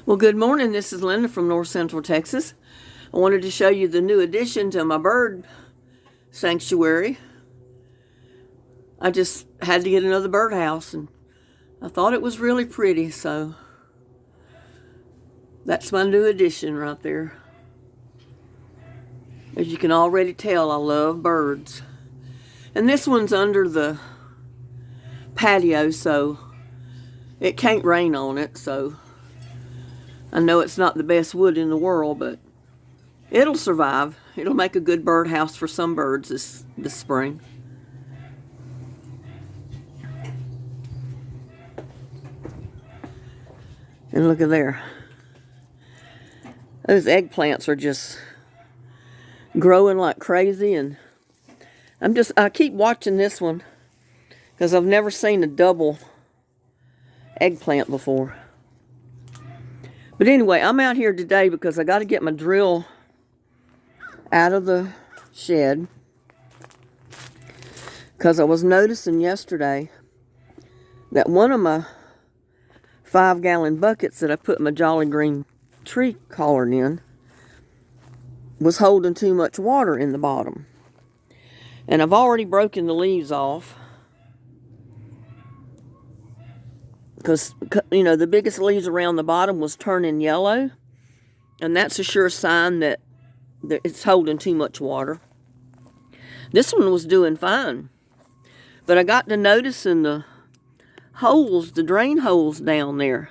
Well, good morning. This is Linda from North Central Texas. I wanted to show you the new addition to my bird sanctuary. I just had to get another birdhouse, and I thought it was really pretty, so that's my new addition right there. As you can already tell, I love birds. And this one's under the patio, so it can't rain on it, so I know it's not the best wood in the world, but it'll survive. It'll make a good birdhouse for some birds this spring. And look at there. Those eggplants are just growing like crazy, and I keep watching this one because I've never seen a double eggplant before. But anyway, I'm out here today because I got to get my drill out of the shed, because I was noticing yesterday that one of my 5-gallon buckets that I put my Jolly Green tree collard in was holding too much water in the bottom. And I've already broken the leaves off, because, you know, the biggest leaves around the bottom was turning yellow, and that's a sure sign that it's holding too much water. This one was doing fine, but I got to noticing the holes, the drain holes down there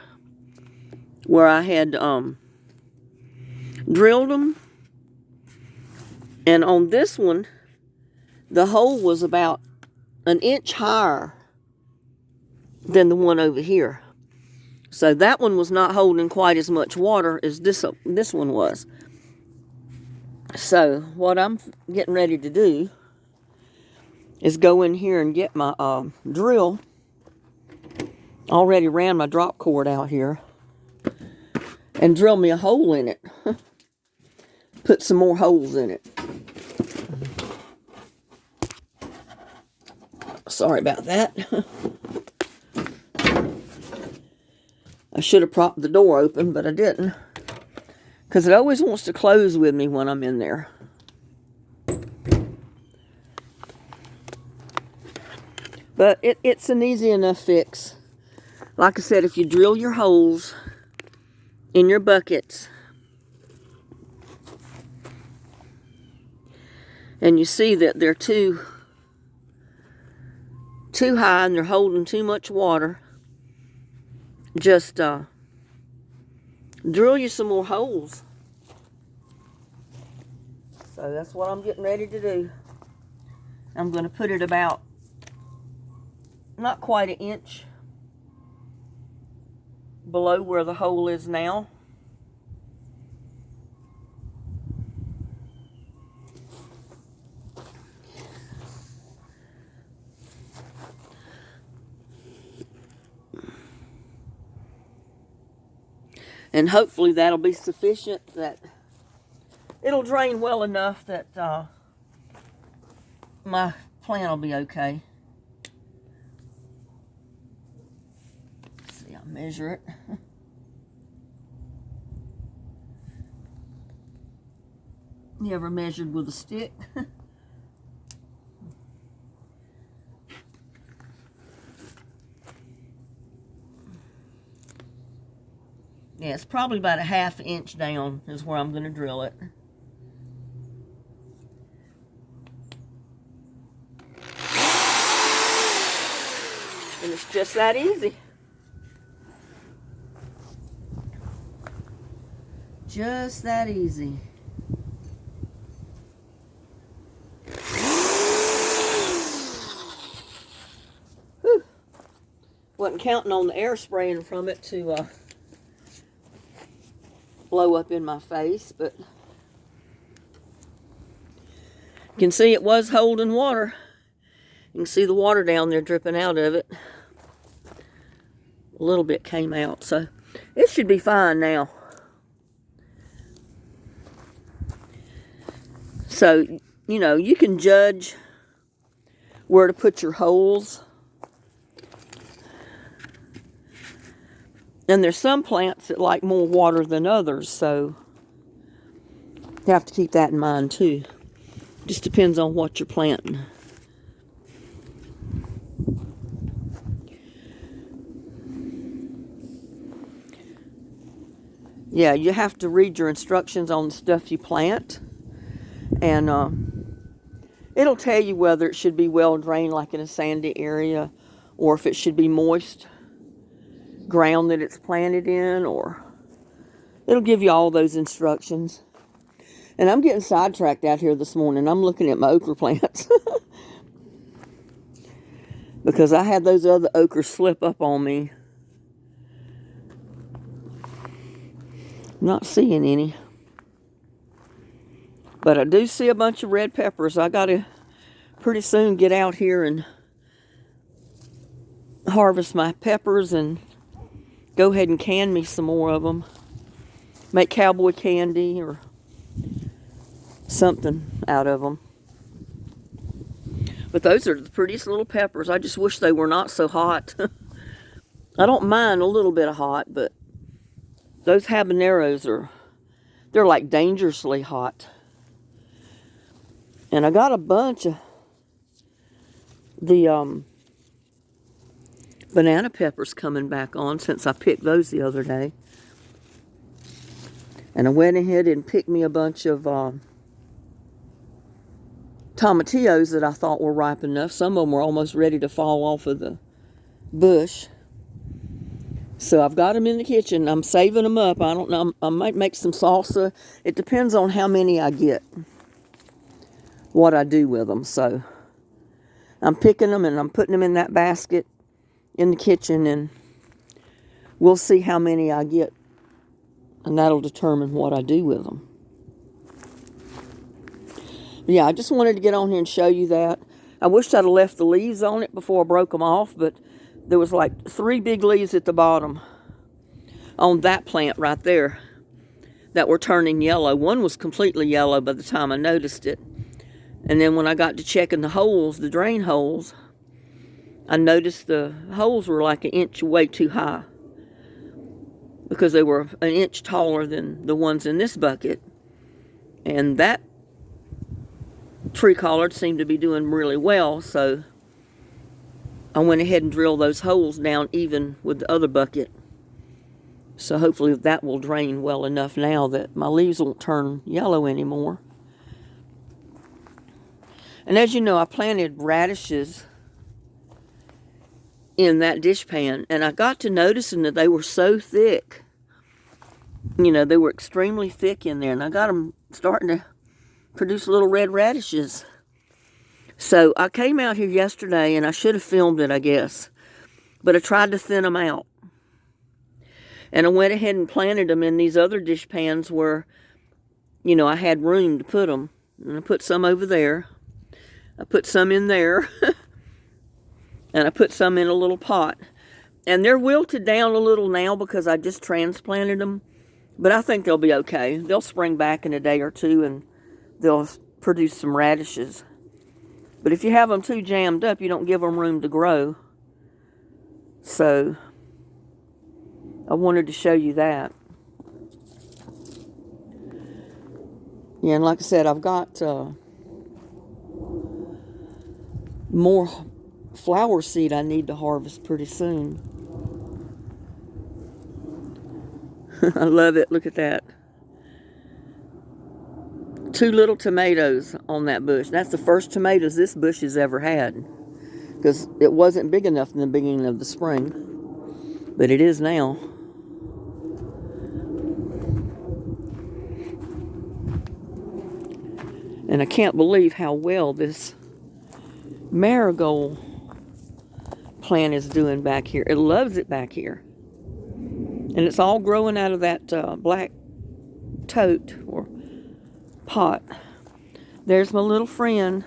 where I had drilled them. And on this one, the hole was about an inch higher than the one over here. So that one was not holding quite as much water as this one was. So what I'm getting ready to do is go in here and get my drill. Already ran my drop cord out here and drill me a hole in it. Put some more holes in it. Sorry about that. I should have propped the door open, but I didn't, because it always wants to close with me when I'm in there. But it's an easy enough fix. Like I said, if you drill your holes in your buckets and you see that they're too high and they're holding too much water, just drill you some more holes. So that's what I'm getting ready to do. I'm going to put it about not quite an inch below where the hole is now. And hopefully that'll be sufficient, that it'll drain well enough that my plant will be okay. Let's see, I'll measure it. You ever measured with a stick? Yeah, it's probably about a ½ inch down is where I'm going to drill it. And it's just that easy. Just that easy. Whew. Wasn't counting on the air spraying from it to blow up in my face, but you can see it was holding water. You can see the water down there dripping out of it. A little bit came out, so it should be fine now. So, you know, you can judge where to put your holes And there's some plants that like more water than others, so you have to keep that in mind too. Just depends on what you're planting. Yeah, you have to read your instructions on the stuff you plant. And it'll tell you whether it should be well drained, like in a sandy area, or if it should be moist ground that it's planted in, or it'll give you all those instructions. And I'm getting sidetracked out here this morning. I'm looking at my okra plants because I had those other okras slip up on me. Not seeing any. But I do see a bunch of red peppers. I gotta pretty soon get out here and harvest my peppers and go ahead and can me some more of them. Make cowboy candy or something out of them. But those are the prettiest little peppers. I just wish they were not so hot. I don't mind a little bit of hot, but those habaneros they're like dangerously hot. And I got a bunch of the banana peppers coming back on since I picked those the other day. And I went ahead and picked me a bunch of tomatillos that I thought were ripe enough. Some of them were almost ready to fall off of the bush. So I've got them in the kitchen. I'm saving them up. I don't know. I might make some salsa. It depends on how many I get, what I do with them. So I'm picking them and I'm putting them in that basket in the kitchen, and we'll see how many I get, and that'll determine what I do with them. Yeah, I just wanted to get on here and show you that. I wished I'd have left the leaves on it before I broke them off, but there was like 3 big leaves at the bottom on that plant right there that were turning yellow. One was completely yellow by the time I noticed it. And then when I got to checking the holes, the drain holes, I noticed the holes were like 1 inch way too high because they were 1 inch taller than the ones in this bucket. And that tree collard seemed to be doing really well, so I went ahead and drilled those holes down even with the other bucket. So hopefully that will drain well enough now that my leaves won't turn yellow anymore. And as you know, I planted radishes in that dish pan, and I got to noticing that they were so thick. You know, they were extremely thick in there, and I got them starting to produce little red radishes. So I came out here yesterday, and I should have filmed it, I guess, but I tried to thin them out. And I went ahead and planted them in these other dish pans where, you know, I had room to put them. And I put some over there. I put some in there. And I put some in a little pot. And they're wilted down a little now because I just transplanted them. But I think they'll be okay. They'll spring back in a day or two and they'll produce some radishes. But if you have them too jammed up, you don't give them room to grow. So I wanted to show you that. Yeah, and like I said, I've got more flower seed I need to harvest pretty soon. I love it. Look at that. 2 little tomatoes on that bush. That's the first tomatoes this bush has ever had, because it wasn't big enough in the beginning of the spring, but it is now. And I can't believe how well this marigold plant is doing back here. It loves it back here. And it's all growing out of that black tote or pot. There's my little friend.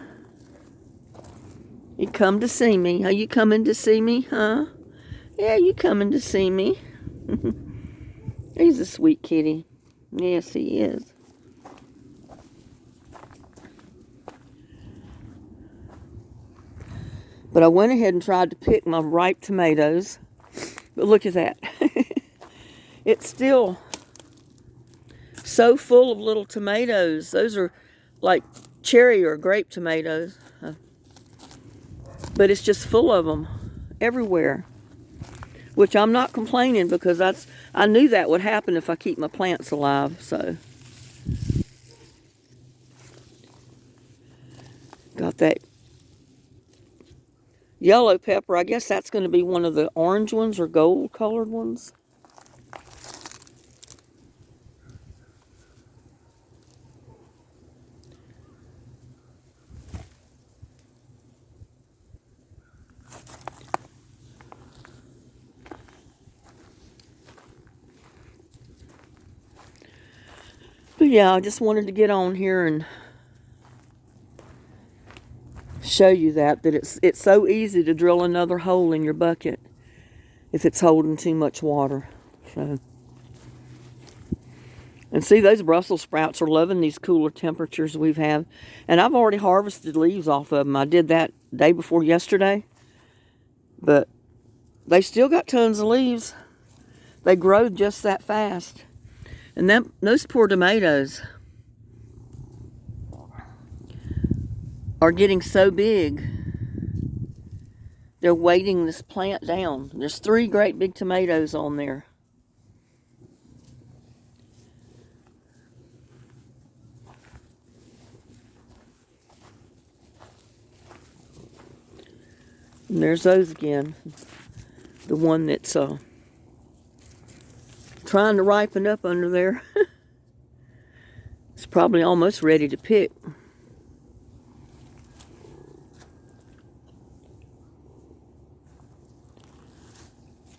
You come to see me. Are you coming to see me, huh? Yeah, you coming to see me. He's a sweet kitty. Yes, he is. But I went ahead and tried to pick my ripe tomatoes. But look at that. it's still so full of little tomatoes. Those are like cherry or grape tomatoes. But it's just full of them everywhere. Which I'm not complaining, because I knew that would happen if I keep my plants alive. So got that yellow pepper. I guess that's going to be one of the orange ones or gold colored ones. But yeah, I just wanted to get on here and show you that it's so easy to drill another hole in your bucket if it's holding too much water. So, and see, those Brussels sprouts are loving these cooler temperatures we've had. And I've already harvested leaves off of them. I did that day before yesterday. But they still got tons of leaves. They grow just that fast. And those poor tomatoes are getting so big, they're weighting this plant down. There's 3 great big tomatoes on there. And there's those again. The one that's trying to ripen up under there. It's probably almost ready to pick.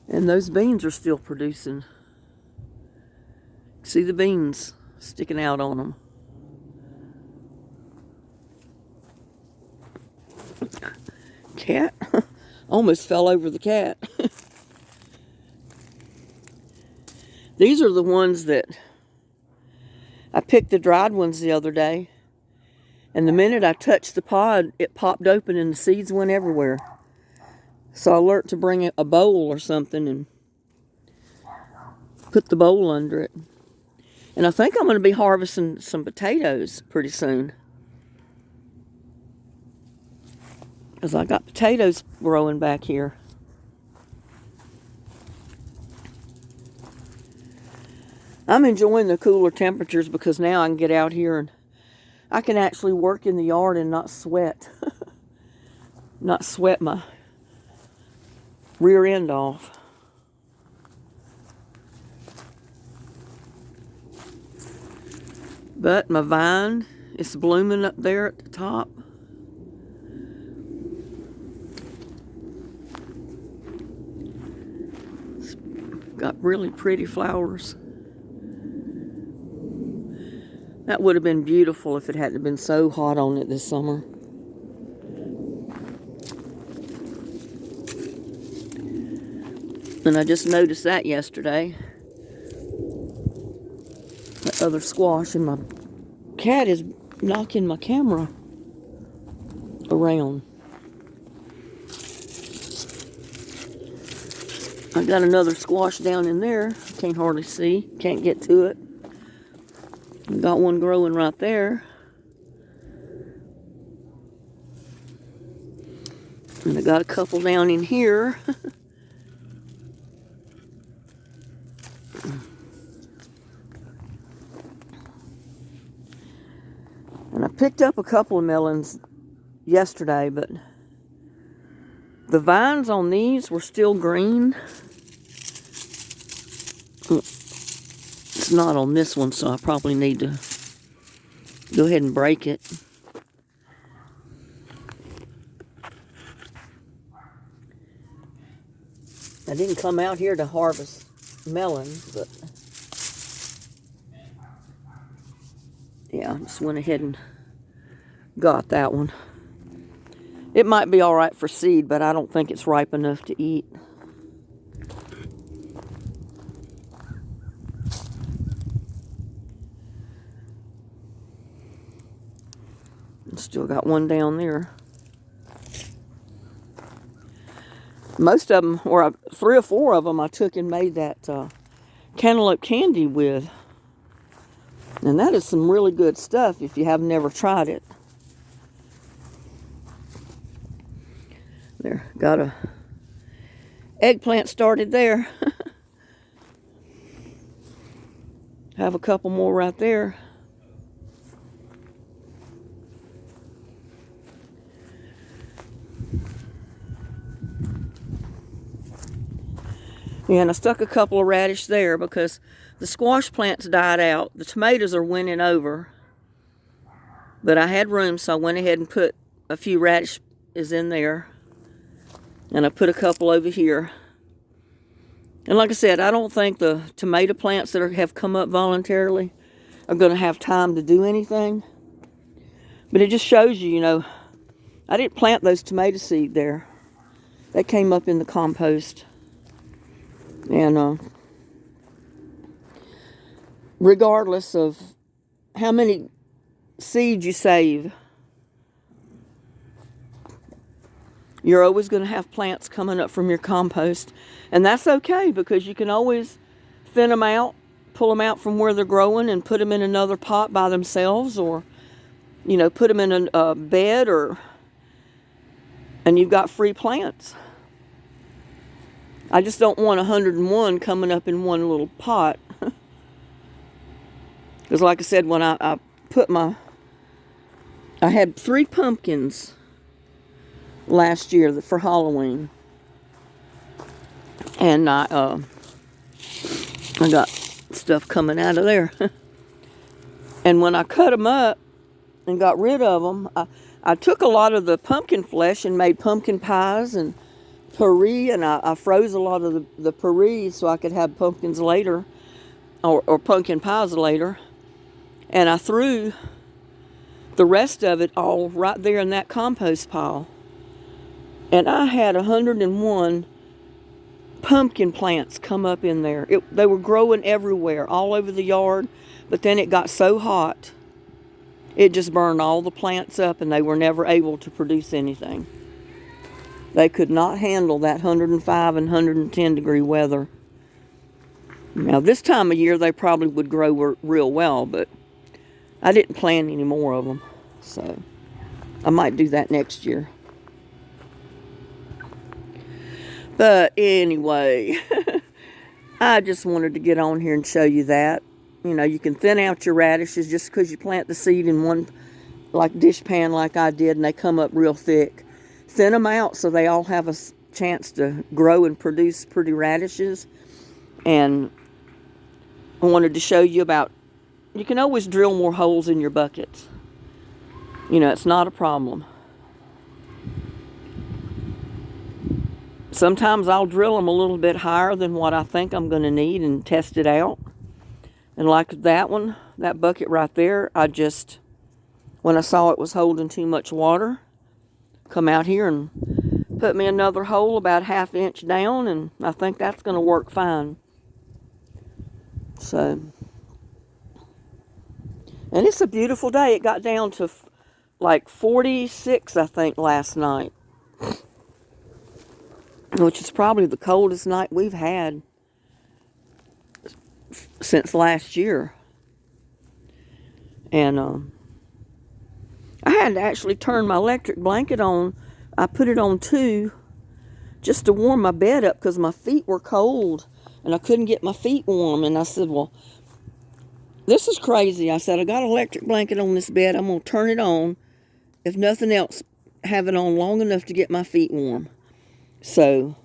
And those beans are still producing. See the beans sticking out on them. Cat almost fell over the cat. These are the ones that I picked, the dried ones the other day, and the minute I touched the pod, it popped open and the seeds went everywhere. So I learned to bring a bowl or something and put the bowl under it. And I think I'm going to be harvesting some potatoes pretty soon, because I got potatoes growing back here. I'm enjoying the cooler temperatures because now I can get out here and I can actually work in the yard and not sweat. Not sweat my rear end off. But my vine is blooming up there at the top. It's got really pretty flowers. That would have been beautiful if it hadn't been so hot on it this summer. And I just noticed that yesterday. That other squash, and my cat is knocking my camera around. I got another squash down in there. Can't hardly see. Can't get to it. Got one growing right there. And I got a couple down in here. And I picked up a couple of melons yesterday, but the vines on these were still green. It's not on this one, so I probably need to go ahead and break it. I didn't come out here to harvest melons, but yeah, I just went ahead and got that one. It might be all right for seed, but I don't think it's ripe enough to eat. Still got one down there. Most of them, or 3 or 4 of them, I took and made that cantaloupe candy with. And that is some really good stuff if you have never tried it. There, got a eggplant started there. Have a couple more right there. Yeah, and I stuck a couple of radish there because the squash plants died out. The tomatoes are winning over. But I had room, so I went ahead and put a few radishes in there. And I put a couple over here. And like I said, I don't think the tomato plants that have come up voluntarily are going to have time to do anything. But it just shows you, you know, I didn't plant those tomato seed there. They came up in the compost. And regardless of how many seeds you save, you're always going to have plants coming up from your compost. And that's okay, because you can always thin them out, pull them out from where they're growing and put them in another pot by themselves, or, you know, put them in a bed, and you've got free plants. I just don't want 101 coming up in one little pot. Because like I said, when I had 3 pumpkins last year for Halloween. And I got stuff coming out of there. And when I cut them up and got rid of them, I took a lot of the pumpkin flesh and made pumpkin pies and puree, and I froze a lot of the puree so I could have pumpkins later, or pumpkin pies later. And I threw the rest of it all right there in that compost pile. And I had 101 pumpkin plants come up in there. They were growing everywhere, all over the yard. But then it got so hot, it just burned all the plants up, and they were never able to produce anything. They could not handle that 105 and 110 degree weather. Now, this time of year, they probably would grow real well, but I didn't plant any more of them. So I might do that next year. But anyway, I just wanted to get on here and show you that. You know, you can thin out your radishes just because you plant the seed in one like dish pan like I did, and they come up real thick. Thin them out so they all have a chance to grow and produce pretty radishes. And I wanted to show you about, you can always drill more holes in your buckets. You know, it's not a problem. Sometimes I'll drill them a little bit higher than what I think I'm going to need and test it out. And like that one, that bucket right there, I just, when I saw it was holding too much water, come out here and put me another hole about 1/2 inch down, and I think that's going to work fine. So, and it's a beautiful day. It got down to like 46, I think, last night, which is probably the coldest night we've had since last year. And I had to actually turn my electric blanket on. I put it on 2 just to warm my bed up because my feet were cold and I couldn't get my feet warm. And I said, well, this is crazy. I said, I got an electric blanket on this bed. I'm going to turn it on. If nothing else, have it on long enough to get my feet warm. So,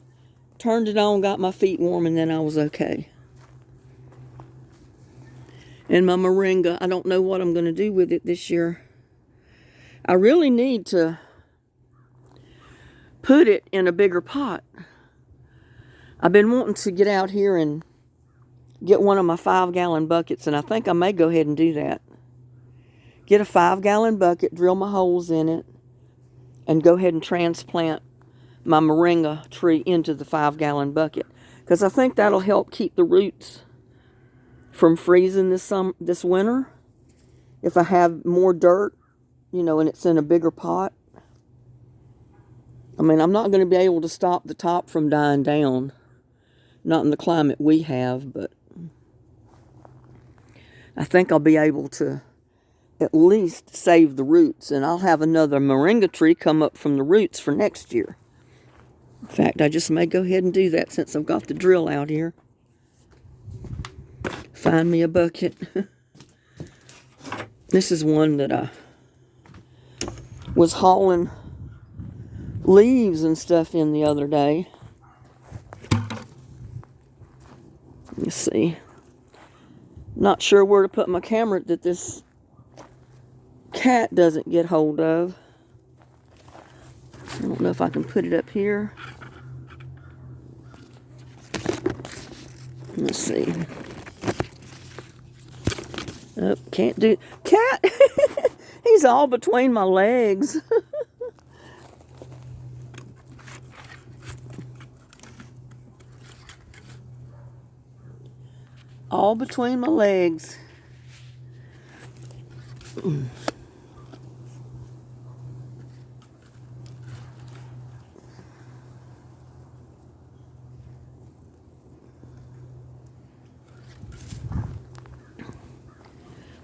turned it on, got my feet warm, and then I was okay. And my moringa, I don't know what I'm going to do with it this year. I really need to put it in a bigger pot. I've been wanting to get out here and get one of my 5-gallon buckets, and I think I may go ahead and do that. Get a 5-gallon bucket, drill my holes in it, and go ahead and transplant my moringa tree into the 5-gallon bucket. Because I think that'll help keep the roots from freezing this winter. If I have more dirt, you know, and it's in a bigger pot. I mean, I'm not going to be able to stop the top from dying down. Not in the climate we have, but I think I'll be able to at least save the roots, and I'll have another moringa tree come up from the roots for next year. In fact, I just may go ahead and do that since I've got the drill out here. Find me a bucket. This is one that I was hauling leaves and stuff in the other day. Let's see. Not sure where to put my camera that this cat doesn't get hold of. I don't know if I can put it up here. Let's see. Oh, can't do. Cat! He's all between my legs. All between my legs.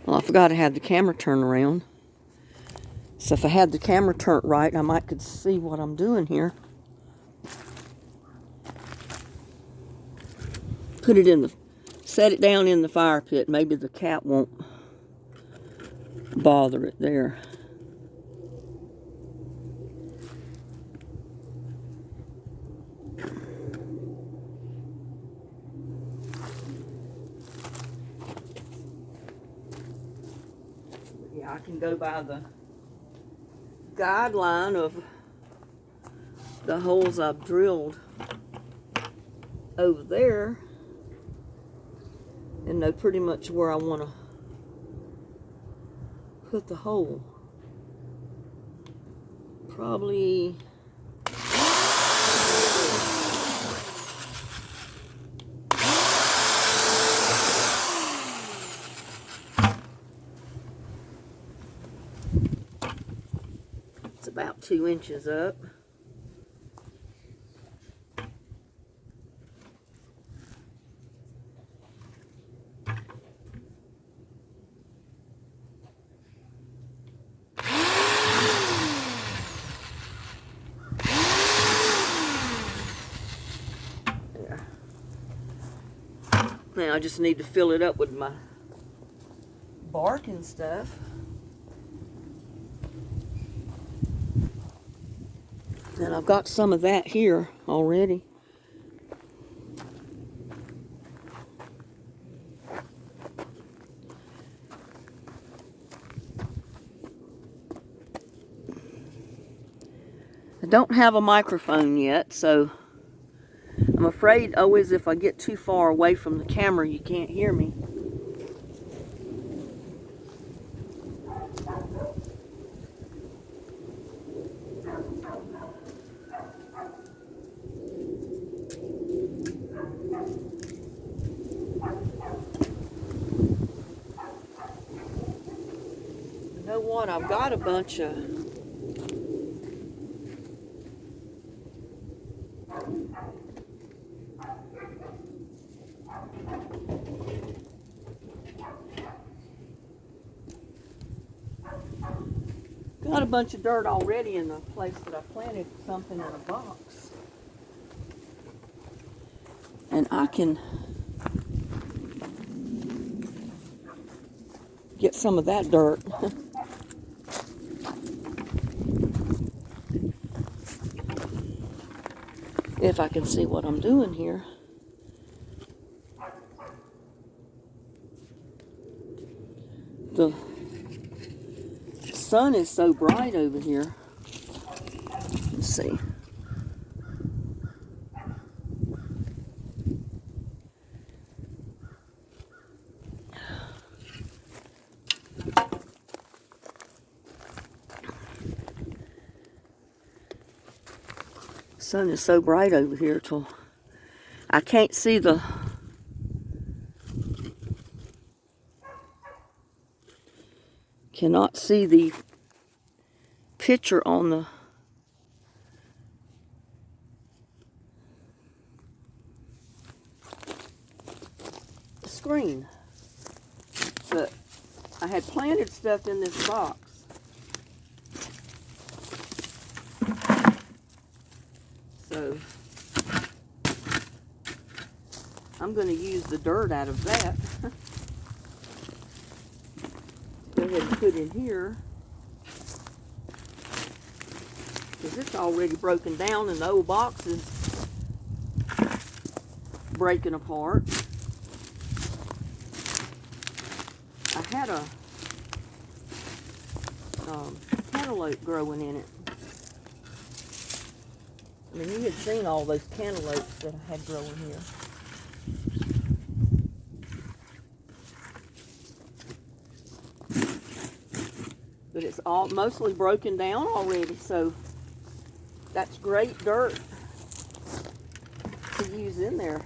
Well, I forgot I had the camera turned around. So if I had the camera turned right, I might could see what I'm doing here. Put it in the, set it down in the fire pit. Maybe the cat won't bother it there. Yeah, I can go by the guideline of the holes I've drilled over there and know pretty much where I want to put the hole. Probably it's about 2 inches up. Now I just need to fill it up with my bark and stuff. And I've got some of that here already. I don't have a microphone yet, so I'm afraid always if I get too far away from the camera, you can't hear me. You know what? I've got a bunch of dirt already in the place that I planted something in a box. And I can get some of that dirt. If I can see what I'm doing here. The sun is so bright over here. Let's see. Sun is so bright over here till I can't see the cannot see the picture on the screen. But I had planted stuff in this box. So I'm going to use the dirt out of that. Go ahead and put in here. Because it's already broken down and the old box is breaking apart. I had a cantaloupe growing in it. I mean, you had seen all those cantaloupes that I had growing here. But it's all mostly broken down already, so that's great dirt to use in there.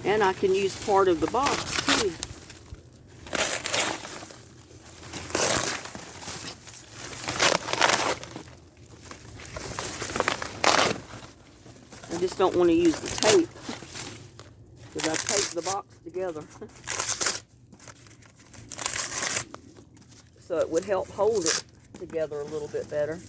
And I can use part of the box too. I just don't want to use the tape because I taped the box together. So it would help hold it together a little bit better.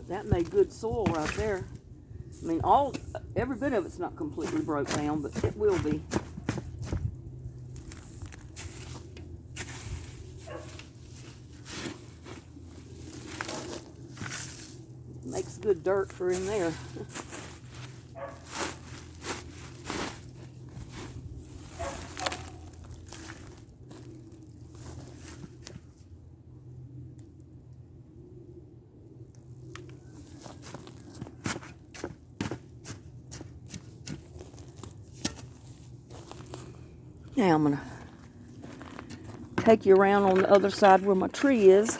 That made good soil right there. I mean, every bit of it's not completely broke down, but it will be. Makes good dirt for in there. Now I'm going to take you around on the other side where my tree is.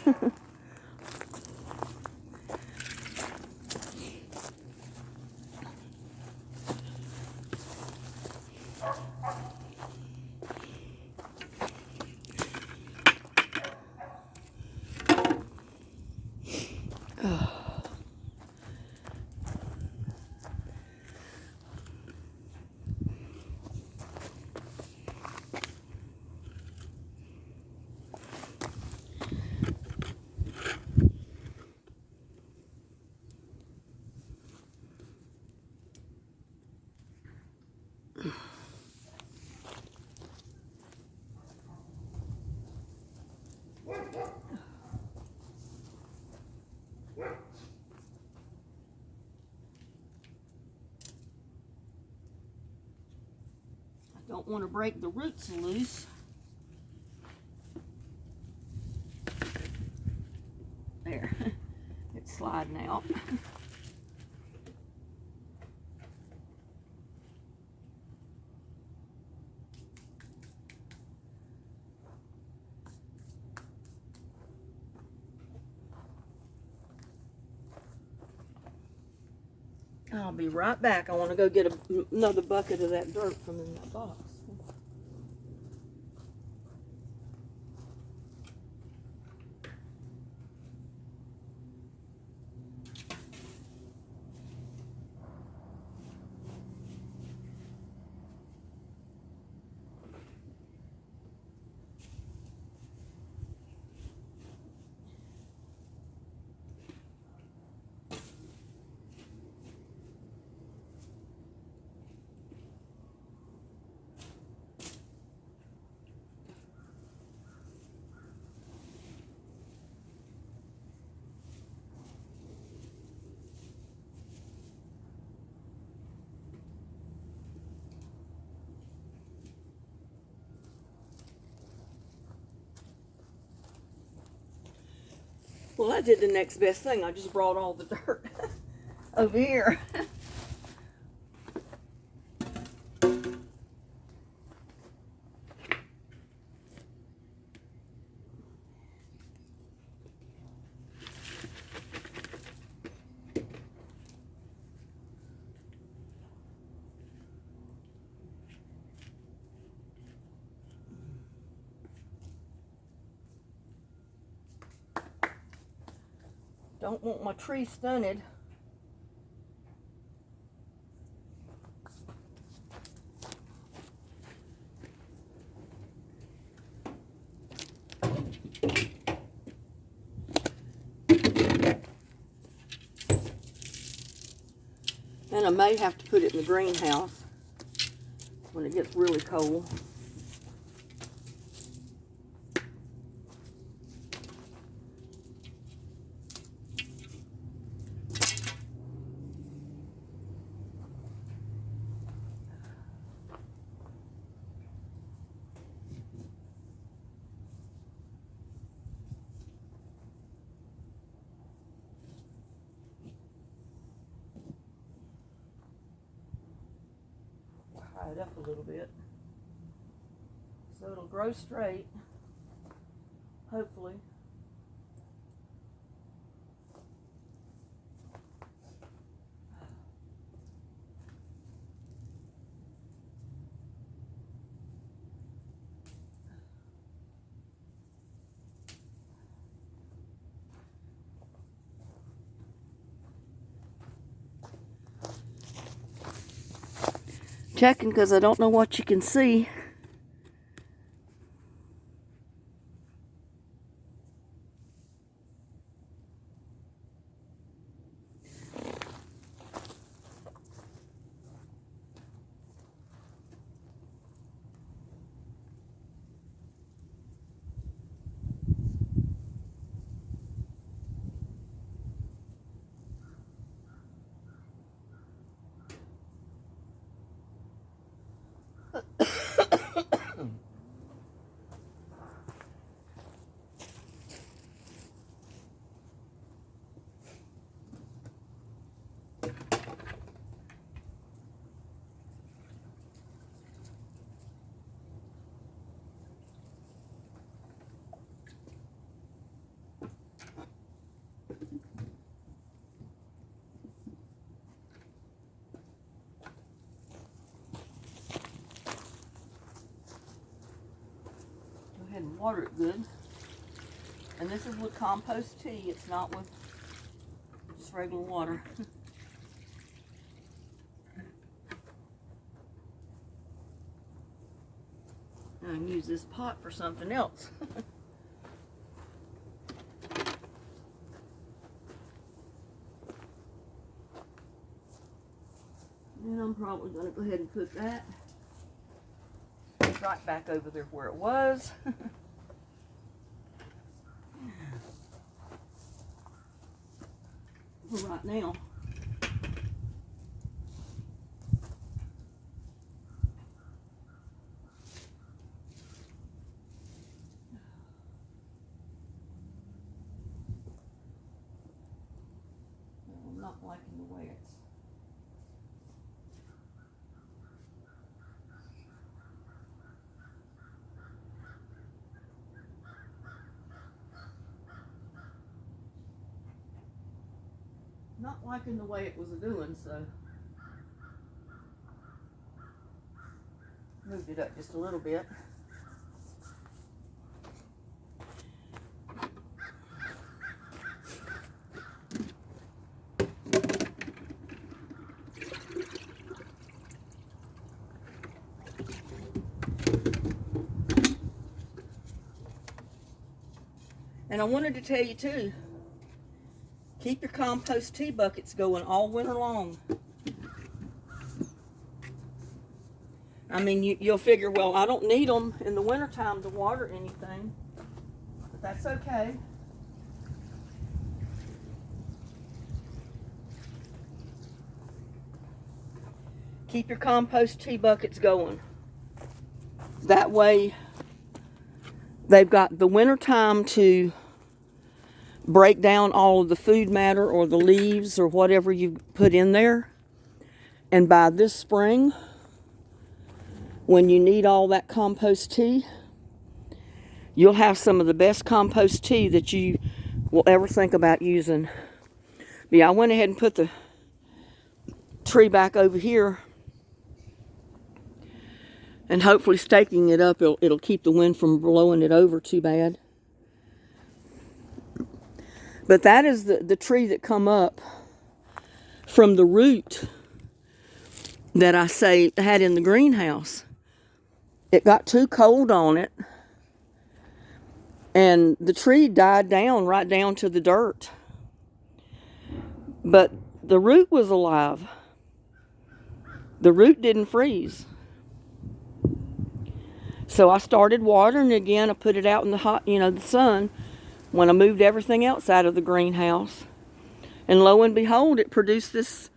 Don't want to break the roots loose. There, it's sliding out. I'll be right back. I want to go get another bucket of that dirt from in that box. Well, I did the next best thing. I just brought all the dirt over here. Don't want my tree stunted. And I may have to put it in the greenhouse when it gets really cold. It up a little bit so it'll grow straight, hopefully. Checking because I don't know what you can see. And water it good. And this is with compost tea. It's not with just regular water. I can use this pot for something else. And I'm probably going to go ahead and put that right back over there where it was. For right now. I'm not liking the way it's. Not liking the way it was doing, so moved it up just a little bit. And I wanted to tell you too, keep your compost tea buckets going all winter long. I mean, you'll figure, well, I don't need them in the wintertime to water anything, but that's okay. Keep your compost tea buckets going. That way, they've got the wintertime to break down all of the food matter or the leaves or whatever you put in there. And by this spring, when you need all that compost tea, you'll have some of the best compost tea that you will ever think about using. But yeah, I went ahead and put the tree back over here, and hopefully staking it up, it'll keep the wind from blowing it over too bad. But that is the tree that come up from the root that I had in the greenhouse. It got too cold on it, and the tree died down right down to the dirt. But the root was alive. The root didn't freeze. So I started watering again. I put it out in the hot, the sun, when I moved everything else out of the greenhouse. And lo and behold, it produced this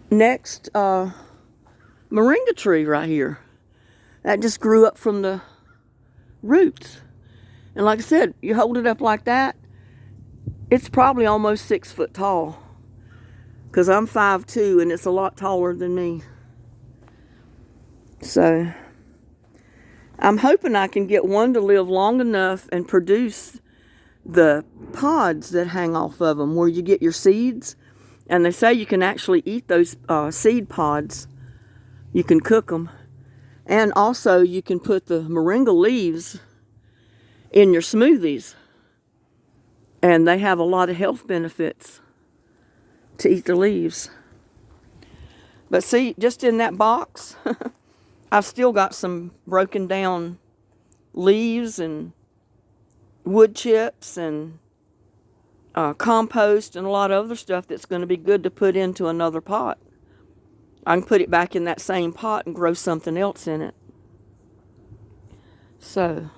next Maringa tree right here. That just grew up from the roots. And like I said, you hold it up like that, it's probably almost 6 foot tall. Because I'm 5'2", and it's a lot taller than me. So I'm hoping I can get one to live long enough and produce the pods that hang off of them, where you get your seeds. And they say you can actually eat those seed pods. You can cook them. And also you can put the moringa leaves in your smoothies. And they have a lot of health benefits to eat the leaves. But see, just in that box, I've still got some broken down leaves and wood chips and compost and a lot of other stuff that's going to be good to put into another pot. I can put it back in that same pot and grow something else in it. So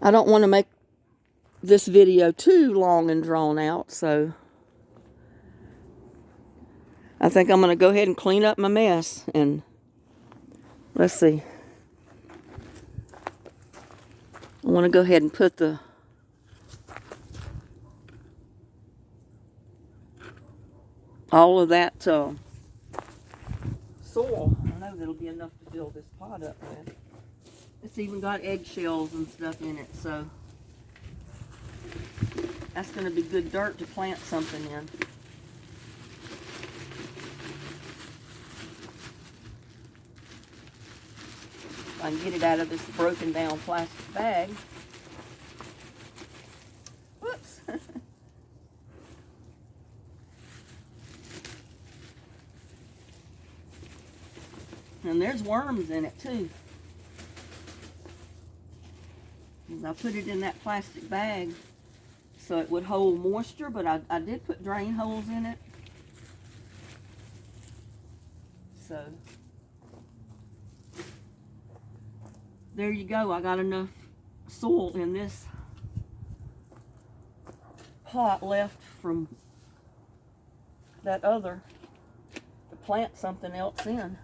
I don't want to make this video too long and drawn out, so I think I'm going to go ahead and clean up my mess. And let's see. I want to go ahead and put all of that soil. I know that'll be enough to fill this pot up with. It's even got eggshells and stuff in it, so that's going to be good dirt to plant something in. If I can get it out of this broken down plastic bag. Whoops. And there's worms in it too. I put it in that plastic bag so it would hold moisture, but I did put drain holes in it. So there you go. I got enough soil in this pot left from that other to plant something else in.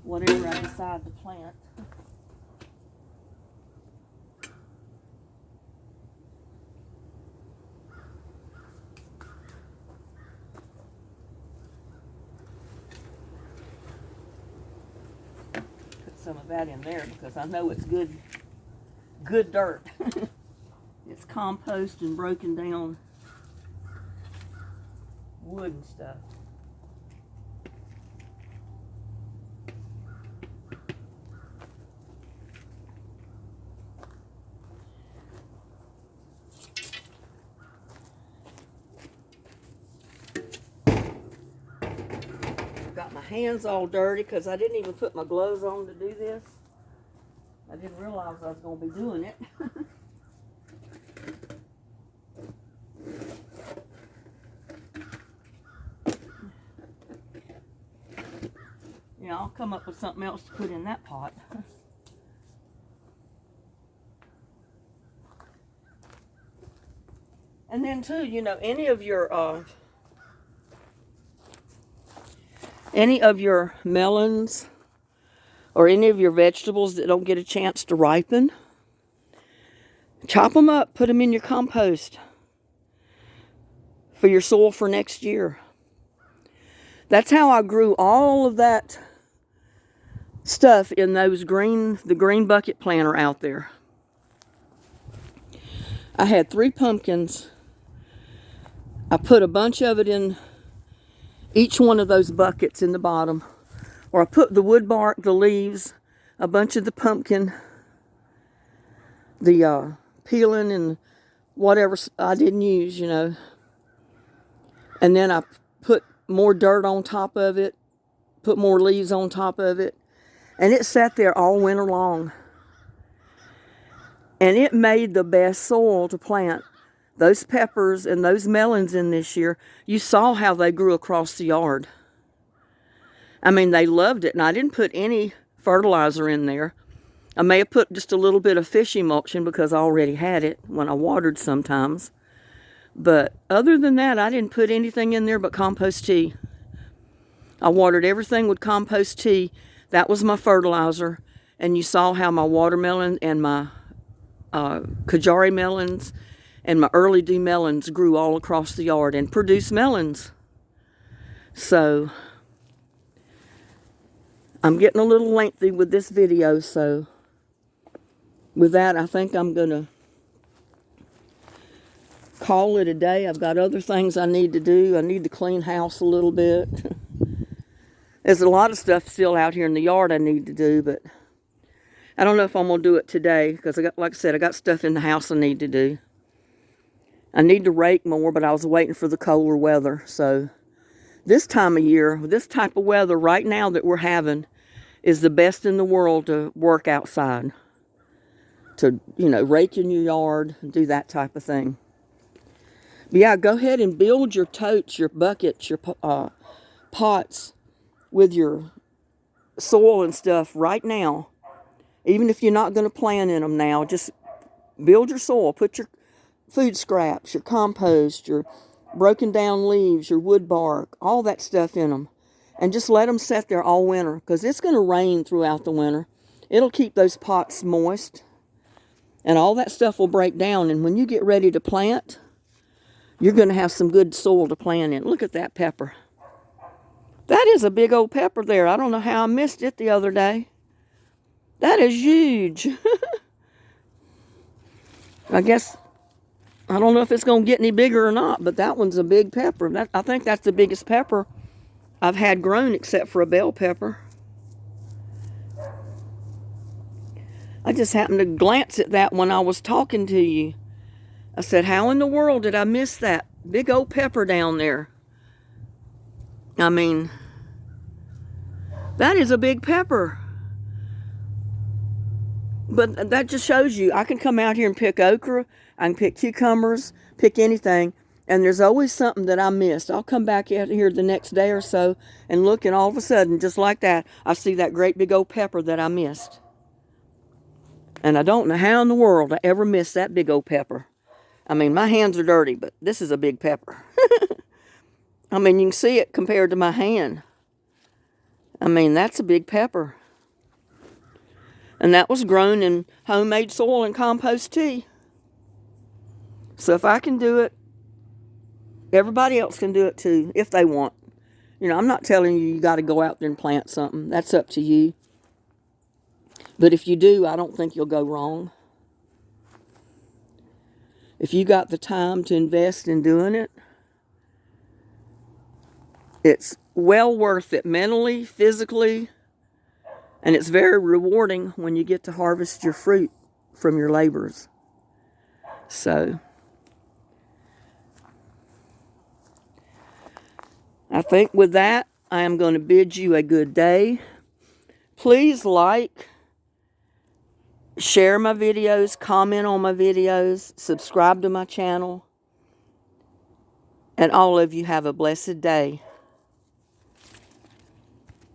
Whatever I decide to plant. Put some of that in there because I know it's good dirt. It's compost and broken down wood and stuff. Got my hands all dirty because I didn't even put my gloves on to do this. I didn't realize I was going to be doing it. Yeah, I'll come up with something else to put in that pot. And then too, any of your melons or any of your vegetables that don't get a chance to ripen, chop them up, put them in your compost for your soil for next year. That's how I grew all of that stuff in the green bucket planter out there. I had 3 pumpkins. I put a bunch of it in each one of those buckets in the bottom. Or I put the wood bark, the leaves, a bunch of the pumpkin, the peeling and whatever I didn't use, you know. And then I put more dirt on top of it, put more leaves on top of it, and it sat there all winter long. And it made the best soil to plant those peppers and those melons in this year. You saw how they grew across the yard. I mean, they loved it, and I didn't put any fertilizer in there. I may have put just a little bit of fish emulsion because I already had it when I watered sometimes. But other than that, I didn't put anything in there but compost tea. I watered everything with compost tea. That was my fertilizer. And you saw how my watermelon and my Kajari melons and my early dew melons grew all across the yard and produced melons. So I'm getting a little lengthy with this video, so with that, I think I'm going to call it a day. I've got other things I need to do. I need to clean house a little bit. There's a lot of stuff still out here in the yard I need to do, but I don't know if I'm going to do it today because, like I said, I got stuff in the house I need to do. I need to rake more, but I was waiting for the colder weather. So this time of year, this type of weather right now that we're having is the best in the world to work outside. To, you know, rake in your yard, do that type of thing. But yeah, go ahead and build your totes, your buckets, your pots with your soil and stuff right now. Even if you're not going to plant in them now, just build your soil. Put your food scraps, your compost, your broken down leaves, your wood bark, all that stuff in them. And just let them sit there all winter because it's going to rain throughout the winter. It'll keep those pots moist. And all that stuff will break down. And when you get ready to plant, you're going to have some good soil to plant in. Look at that pepper. That is a big old pepper there. I don't know how I missed it the other day. That is huge. I guess, I don't know if it's going to get any bigger or not, but that one's a big pepper. I think that's the biggest pepper I've had grown except for a bell pepper. I just happened to glance at that when I was talking to you. I said, how in the world did I miss that big old pepper down there? I mean, that is a big pepper. But that just shows you, I can come out here and pick okra, I can pick cucumbers, pick anything, and there's always something that I missed. I'll come back out here the next day or so and look, and all of a sudden, just like that, I see that great big old pepper that I missed. And I don't know how in the world I ever missed that big old pepper. I mean, my hands are dirty, but this is a big pepper. I mean, you can see it compared to my hand. I mean, that's a big pepper. And that was grown in homemade soil and compost tea. So if I can do it, everybody else can do it too, if they want. You know, I'm not telling you got to go out there and plant something. That's up to you. But if you do, I don't think you'll go wrong. If you got the time to invest in doing it, it's well worth it mentally, physically, and it's very rewarding when you get to harvest your fruit from your labors. So, I think with that, I am going to bid you a good day. Please like, share my videos, comment on my videos, subscribe to my channel, and all of you have a blessed day.